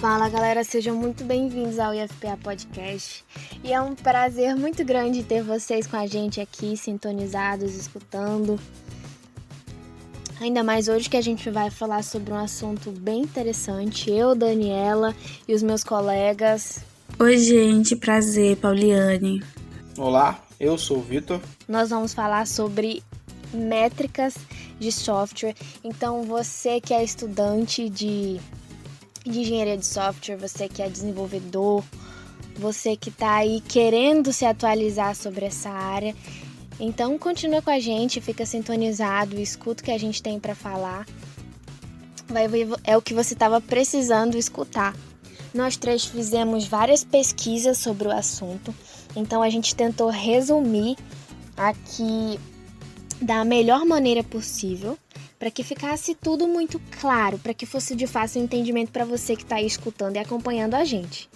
Fala galera, sejam muito bem-vindos ao IFPA Podcast e é um prazer muito grande ter vocês com a gente aqui, sintonizados, escutando. Ainda mais hoje que a gente vai falar sobre um assunto bem interessante, eu, Daniela e os meus colegas. Oi gente, prazer, Pauliane. Olá, eu sou o Vitor. Nós vamos falar sobre métricas de software, então você que é estudante de engenharia de software, você que é desenvolvedor, você que está aí querendo se atualizar sobre essa área, então continua com a gente, fica sintonizado, escuta o que a gente tem para falar, vai ver, é o que você estava precisando escutar. Nós três fizemos várias pesquisas sobre o assunto, então a gente tentou resumir aqui da melhor maneira possível, para que ficasse tudo muito claro, para que fosse de fácil entendimento para você que está aí escutando e acompanhando a gente.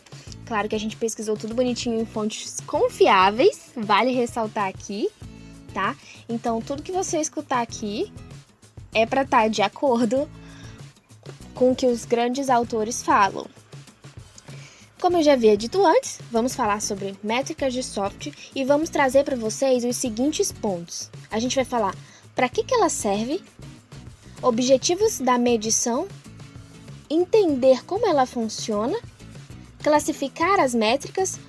Claro que a gente pesquisou tudo bonitinho em fontes confiáveis, vale ressaltar aqui, tá? Então, tudo que você escutar aqui é para estar de acordo com o que os grandes autores falam. Como eu já havia dito antes, vamos falar sobre métricas de software e vamos trazer para vocês os seguintes pontos. A gente vai falar para que ela serve, objetivos da medição, entender como ela funciona, classificar as métricas,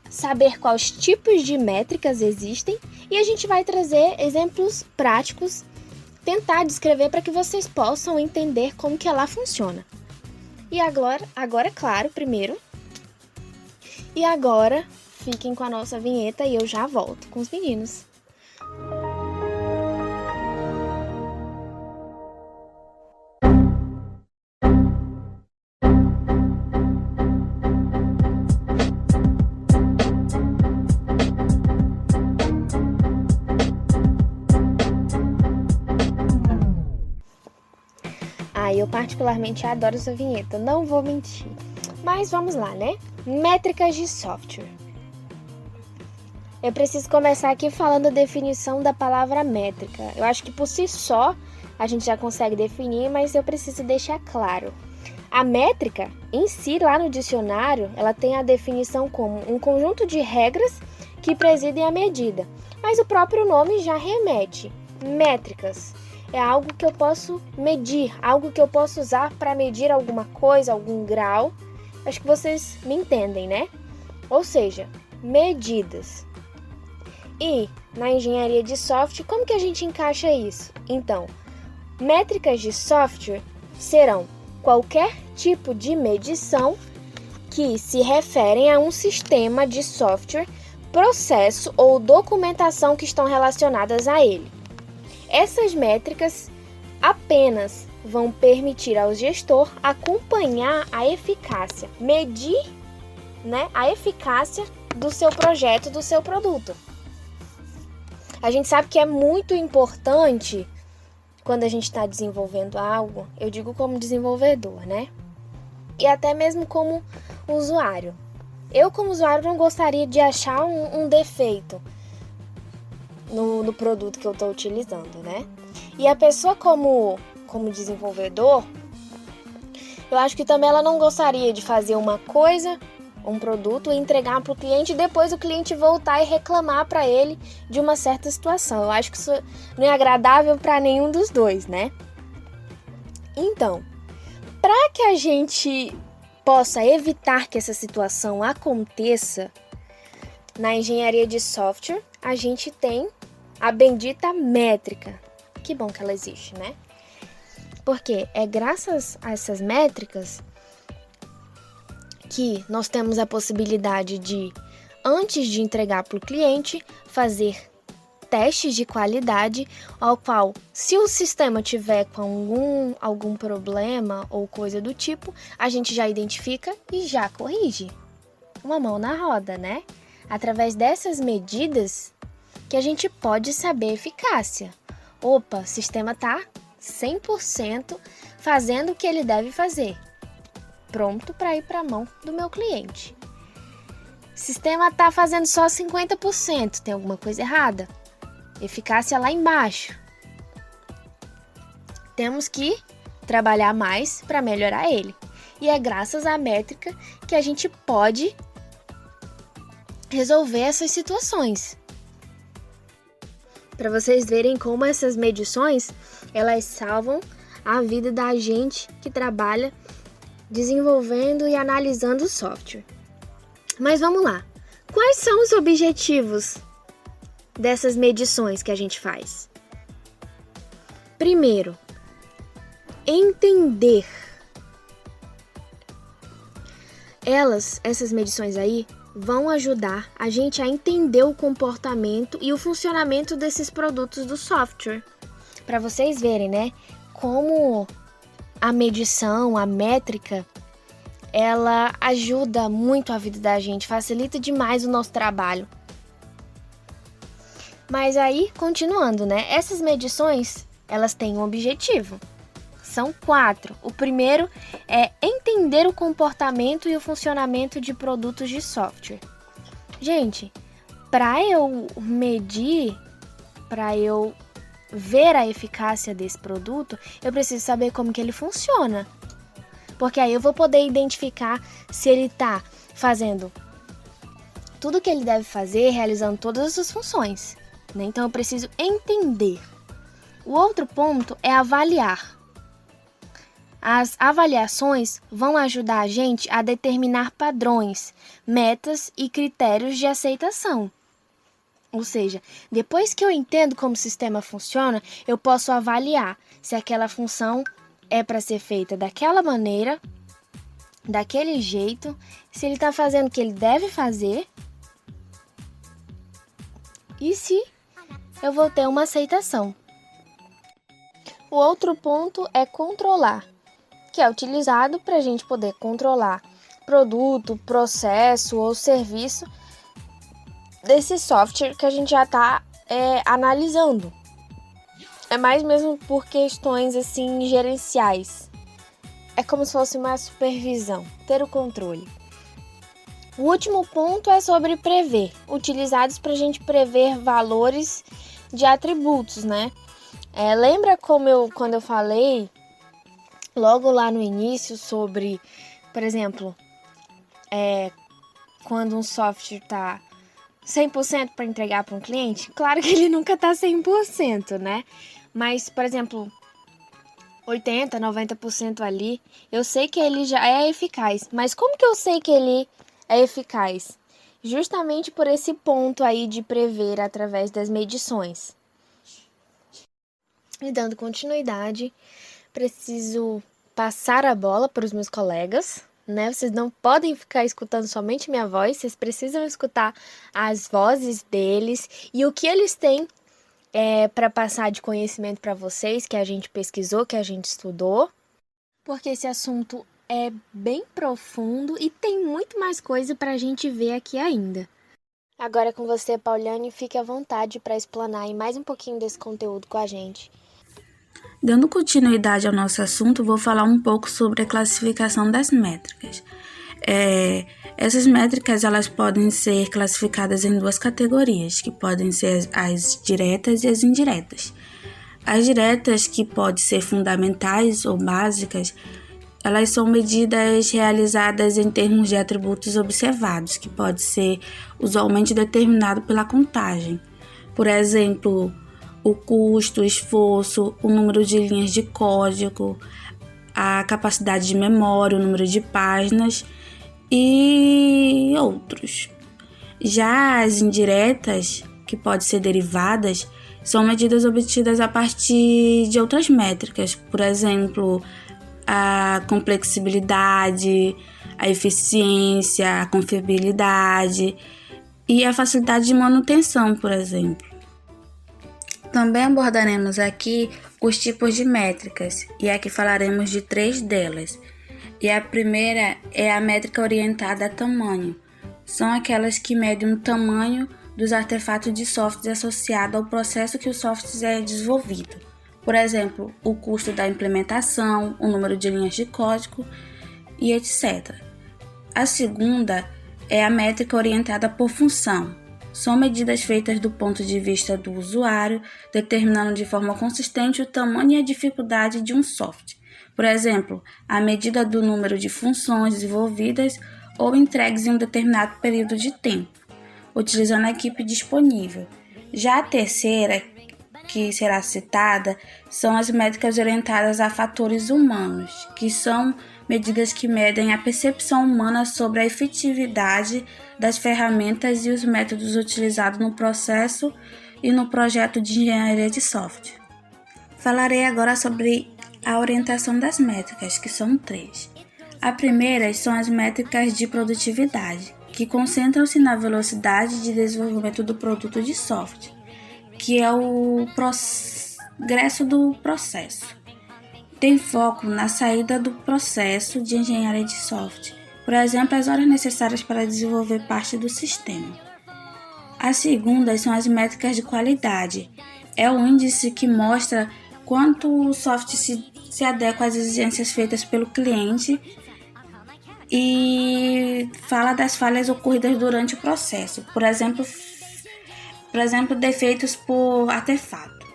saber quais tipos de métricas existem e a gente vai trazer exemplos práticos, tentar descrever para que vocês possam entender como que ela funciona. E agora é claro, primeiro. E agora, fiquem com a nossa vinheta e eu já volto com os meninos. Eu particularmente adoro essa vinheta, não vou mentir. Mas vamos lá, né? Métricas de software. Eu preciso começar aqui falando a definição da palavra métrica. Eu acho que por si só a gente já consegue definir, mas eu preciso deixar claro. A métrica, em si, lá no dicionário, ela tem a definição como um conjunto de regras que presidem a medida. Mas o próprio nome já remete. Métricas. É algo que eu posso medir, algo que eu posso usar para medir alguma coisa, algum grau. Acho que vocês me entendem, né? Ou seja, medidas. E na engenharia de software, como que a gente encaixa isso? Então, métricas de software serão qualquer tipo de medição que se referem a um sistema de software, processo ou documentação que estão relacionadas a ele. Essas métricas apenas vão permitir ao gestor acompanhar a eficácia, medir, né, a eficácia do seu projeto, do seu produto. A gente sabe que é muito importante quando a gente está desenvolvendo algo, eu digo como desenvolvedor, né? E até mesmo como usuário. Eu, como usuário, não gostaria de achar um defeito no produto que eu estou utilizando, né? E a pessoa como desenvolvedor, eu acho que também ela não gostaria de fazer uma coisa, um produto, e entregar para o cliente e depois o cliente voltar e reclamar para ele de uma certa situação. Eu acho que isso não é agradável para nenhum dos dois, né? Então, para que a gente possa evitar que essa situação aconteça, na engenharia de software, a gente tem a bendita métrica. Que bom que ela existe, né? Porque é graças a essas métricas que nós temos a possibilidade de, antes de entregar para o cliente, fazer testes de qualidade, ao qual, se o sistema tiver com algum problema ou coisa do tipo, a gente já identifica e já corrige. Uma mão na roda, né? Através dessas medidas que a gente pode saber a eficácia. Opa, o sistema está 100% fazendo o que ele deve fazer. Pronto para ir para a mão do meu cliente. O sistema está fazendo só 50%, tem alguma coisa errada? Eficácia lá embaixo. Temos que trabalhar mais para melhorar ele. E é graças à métrica que a gente pode resolver essas situações. Para vocês verem como essas medições, elas salvam a vida da gente que trabalha desenvolvendo e analisando o software. Mas vamos lá. Quais são os objetivos dessas medições que a gente faz? Primeiro, entender. Essas medições aí, vão ajudar a gente a entender o comportamento e o funcionamento desses produtos do software. Para vocês verem, né, como a medição, a métrica, ela ajuda muito a vida da gente, facilita demais o nosso trabalho. Mas aí, continuando, né, essas medições, elas têm um objetivo. São 4. O primeiro é entender o comportamento e o funcionamento de produtos de software. Gente, para eu medir, para eu ver a eficácia desse produto, eu preciso saber como que ele funciona. Porque aí eu vou poder identificar se ele está fazendo tudo o que ele deve fazer, realizando todas as suas funções, né? Então eu preciso entender. O outro ponto é avaliar. As avaliações vão ajudar a gente a determinar padrões, metas e critérios de aceitação. Ou seja, depois que eu entendo como o sistema funciona, eu posso avaliar se aquela função é para ser feita daquela maneira, daquele jeito, se ele está fazendo o que ele deve fazer e se eu vou ter uma aceitação. O outro ponto é controlar, que é utilizado para a gente poder controlar produto, processo ou serviço desse software que a gente já está analisando. É mais mesmo por questões assim gerenciais. É como se fosse uma supervisão, ter o controle. O último ponto é sobre prever, utilizados para a gente prever valores de atributos, né? Lembra quando eu falei logo lá no início sobre, por exemplo, quando um software está 100% para entregar para um cliente? Claro que ele nunca está 100%, né? Mas, por exemplo, 80%, 90% ali, eu sei que ele já é eficaz. Mas como que eu sei que ele é eficaz? Justamente por esse ponto aí de prever através das medições. E dando continuidade, preciso passar a bola para os meus colegas, né? Vocês não podem ficar escutando somente minha voz, vocês precisam escutar as vozes deles e o que eles têm para passar de conhecimento para vocês, que a gente pesquisou, que a gente estudou, porque esse assunto é bem profundo e tem muito mais coisa para a gente ver aqui ainda. Agora é com você, Pauliane, fique à vontade para explanar aí mais um pouquinho desse conteúdo com a gente. Dando continuidade ao nosso assunto, vou falar um pouco sobre a classificação das métricas. Essas métricas elas podem ser classificadas em 2 categorias, que podem ser as diretas e as indiretas. As diretas, que podem ser fundamentais ou básicas, elas são medidas realizadas em termos de atributos observados, que pode ser usualmente determinado pela contagem. Por exemplo, o custo, o esforço, o número de linhas de código, a capacidade de memória, o número de páginas e outros. Já as indiretas, que podem ser derivadas, são medidas obtidas a partir de outras métricas, por exemplo, a complexibilidade, a eficiência, a confiabilidade e a facilidade de manutenção, por exemplo. Também abordaremos aqui os tipos de métricas, e aqui falaremos de 3 delas. E a primeira é a métrica orientada a tamanho. São aquelas que medem o tamanho dos artefatos de software associado ao processo que o software é desenvolvido. Por exemplo, o custo da implementação, o número de linhas de código e etc. A segunda é a métrica orientada por função. São medidas feitas do ponto de vista do usuário, determinando de forma consistente o tamanho e a dificuldade de um software. Por exemplo, a medida do número de funções desenvolvidas ou entregues em um determinado período de tempo, utilizando a equipe disponível. Já a terceira, que será citada, são as métricas orientadas a fatores humanos, que são medidas que medem a percepção humana sobre a efetividade das ferramentas e os métodos utilizados no processo e no projeto de engenharia de software. Falarei agora sobre a orientação das métricas, que são 3. A primeira são as métricas de produtividade, que concentram-se na velocidade de desenvolvimento do produto de software, que é o progresso do processo. Tem foco na saída do processo de engenharia de software, por exemplo, as horas necessárias para desenvolver parte do sistema. A segunda são as métricas de qualidade. É o índice que mostra quanto o software se adequa às exigências feitas pelo cliente e fala das falhas ocorridas durante o processo, por exemplo, defeitos por artefato.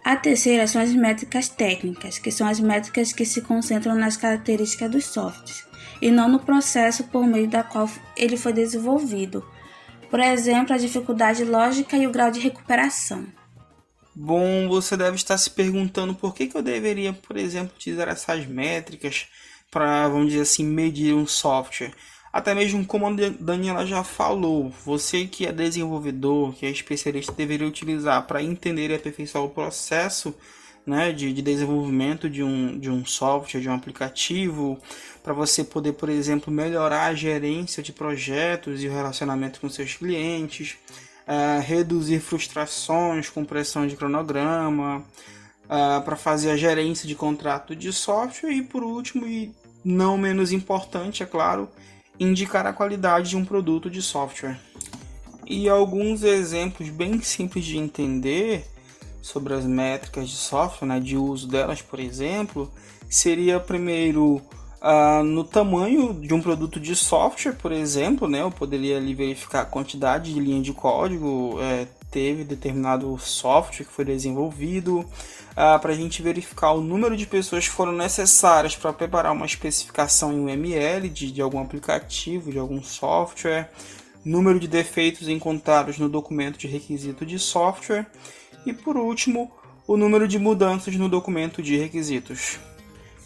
A terceira são as métricas técnicas, que são as métricas que se concentram nas características dos softwares e não no processo por meio da qual ele foi desenvolvido. Por exemplo, a dificuldade lógica e o grau de recuperação. Bom, você deve estar se perguntando por que eu deveria, por exemplo, utilizar essas métricas para, vamos dizer assim, medir um software. Até mesmo como a Daniela já falou, você que é desenvolvedor, que é especialista, deveria utilizar para entender e aperfeiçoar o processo, né, de desenvolvimento de um software, de um aplicativo, para você poder, por exemplo, melhorar a gerência de projetos e o relacionamento com seus clientes, reduzir frustrações com pressão de cronograma, para fazer a gerência de contrato de software e, por último, e não menos importante, é claro, indicar a qualidade de um produto de software. E alguns exemplos bem simples de entender sobre as métricas de software, né, de uso delas, por exemplo, seria primeiro no tamanho de um produto de software, por exemplo, né, eu poderia ali verificar a quantidade de linha de código teve determinado software que foi desenvolvido, para a gente verificar o número de pessoas que foram necessárias para preparar uma especificação em UML de algum aplicativo, de algum software, número de defeitos encontrados no documento de requisito de software e, por último, o número de mudanças no documento de requisitos.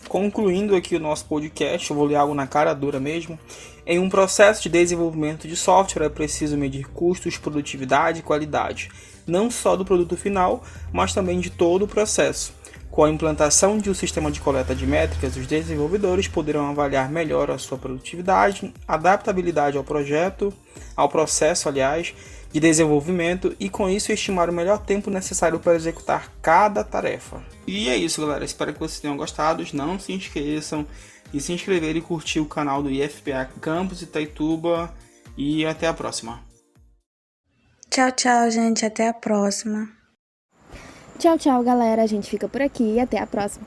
Concluindo aqui o nosso podcast, eu vou ler algo na cara dura mesmo. Em um processo de desenvolvimento de software é preciso medir custos, produtividade e qualidade, não só do produto final, mas também de todo o processo. Com a implantação de um sistema de coleta de métricas, os desenvolvedores poderão avaliar melhor a sua produtividade, adaptabilidade ao processo, de desenvolvimento e com isso estimar o melhor tempo necessário para executar cada tarefa. E é isso, galera. Espero que vocês tenham gostado. Não se esqueçam de se inscrever e curtir o canal do IFPA Campus Itaituba e até a próxima. Tchau, tchau, gente. Até a próxima. Tchau, tchau, galera. A gente fica por aqui e até a próxima.